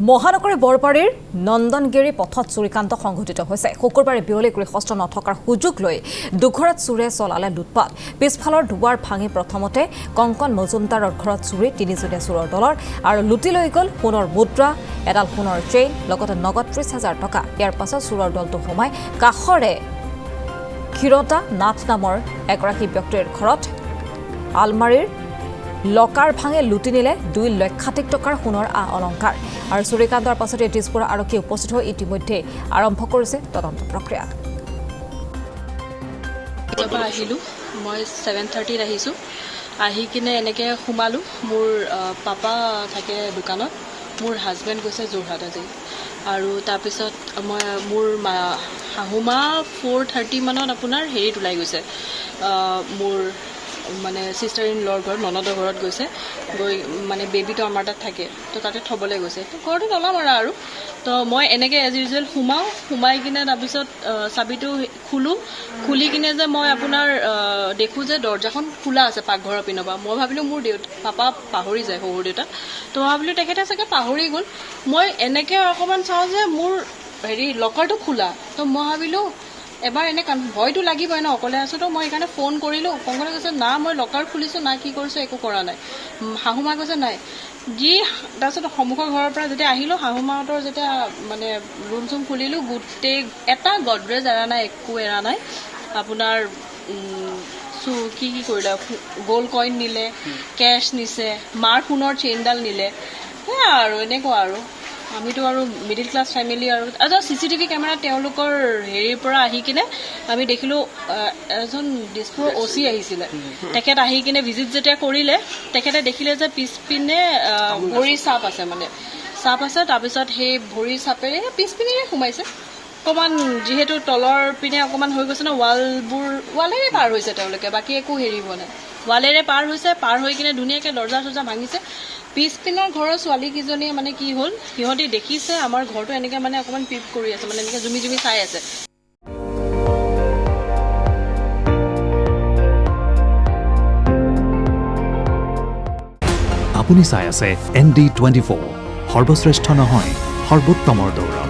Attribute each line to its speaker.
Speaker 1: মহানগৰী বৰপাৰীৰ নন্দনগিৰি পথত চুৰিকাণ্ড সংঘটিত হৈছে। শুকুৰবাৰে বিয়লি গৃহস্থ নথকাৰ সুযোগ লৈ দুঘৰত চোৰে চলালে লুটপাট। পিছফালৰ দুৱাৰ ভাঙি প্ৰথমতে কংকন মজুমদাৰৰ ঘৰত চুৰি, তিনিজনীয়া চোৰৰ দলৰ আৰু লুটি লৈ গ'ল সোণৰ মুদ্ৰা, এডাল সোণৰ চেইন, লগতে নগদ 30,000 টকা। ইয়াৰ পাছত চোৰৰ দলটো সোমাই কাষৰে ক্ষীৰতা নাথ নামৰ এগৰাকী ব্যক্তিৰ ঘৰত আলমাৰীৰ লকাৰ ভাঙে লুটি নিলে 2 লক্ষাধিক টকাৰ সোণৰ অলংকাৰ। আৰু চুৰিকাণ্ডৰ পাছতে দিছপুৰ আৰক্ষী উপস্থিত হৈ ইতিমধ্যে আৰম্ভ কৰিছে তদন্ত প্ৰক্ৰিয়া।
Speaker 2: আহিলোঁ মই 7:30ত আহিছোঁ। আহি কিনে এনেকৈ সোমালোঁ। মোৰ পাপা থাকে দোকানত, মোৰ হাজবেণ্ড গৈছে যোৰহাট আজি। আৰু তাৰপিছত মোৰ শাহুমা 4:30 মানত আপোনাৰ হেৰিত ওলাই গৈছে, মোৰ মানে চিষ্টাৰ ইন লৰ ঘৰত, ননদৰ ঘৰত গৈছে। গৈ মানে বেবীটো আমাৰ তাত থাকে, তো তাতে থ'বলৈ গৈছে। তো ঘৰটো নলাম আৰু তো মই এনেকৈ এজ ইউজুৱেল সোমাই কিনে তাৰপিছত চাবিটো খুলি কিনে যে মই আপোনাৰ দেখোঁ যে দৰ্জাখন খোলা আছে পাকঘৰৰ পিনৰ পৰা। মই ভাবিলোঁ মোৰ পাপা পাহৰি যায়, শহুৰ দেউতা। তো মই ভাবিলোঁ তেখেতে চাগে পাহৰি গ'ল। মই এনেকৈ অকণমান চাওঁ যে মোৰ লকাৰটো খোলা। তো মই ভাবিলোঁ এবাৰ এনে ভয়টো লাগিবই ন, অকলে আছোঁ। তো মই সেইকাৰণে ফোন কৰিলোঁ। কংকনে কৈছে না মই লকাৰ খুলিছোঁ, না কি কৰিছোঁ একো কৰা নাই। শাহুমা কৈছে নাই। তাৰপিছত সন্মুখৰ ঘৰৰ পৰা যেতিয়া আহিলোঁ, শাহুমাহঁতৰ যেতিয়া মানে ৰুম চুম খুলিলোঁ, গোটেই এটা গডৰেজ এৰা নাই, একো এৰা নাই। আপোনাৰ কি কৰিলে, গ'ল্ড কইন নিলে, কেছ নিছে, মাৰ সোণৰ চেইনডাল নিলে। সেয়া আৰু এনেকুৱা আৰু আমিতো আৰু মিডিল ক্লাছ ফেমিলি আৰু CCTV কেমেৰা তেওঁলোকৰ হেৰিৰ পৰা আহি কিনে আমি দেখিলোঁ এজন দিছপুৰৰ OC আহিছিলে। তেখেত আহি কিনে ভিজিট যেতিয়া কৰিলে, তেখেতে দেখিলে যে পিছপিনে ভৰিৰ চাপ আছে, মানে চাপ আছে। তাৰপিছত সেই ভৰিৰ চাপেৰে পিছপিনেৰে সোমাইছে। অকণমান যিহেতু তলৰ পিনে অকণমান হৈ গৈছে ন, ৱালেৰে পাৰ হৈছে তেওঁলোকে, বাকী একো হেৰি হোৱা নাই। ৱালেৰে পাৰ হৈছে, পাৰ হৈ কিনে ধুনীয়াকৈ দৰ্জা চৰ্জা ভাঙিছে। পিছপিনৰ ঘৰৰ ছোৱালীকেইজনীয়ে মানে কি হ'ল, সিহঁতি দেখিছে আমাৰ ঘৰটো এনেকৈ মানে অকণমান পিপ কৰি আছে, মানে এনেকৈ জুমি চাই আছে।
Speaker 3: আপুনি চাই আছে ND24, সৰ্বশ্ৰেষ্ঠ নহয় সৰ্বোত্তমৰ দৌৰ।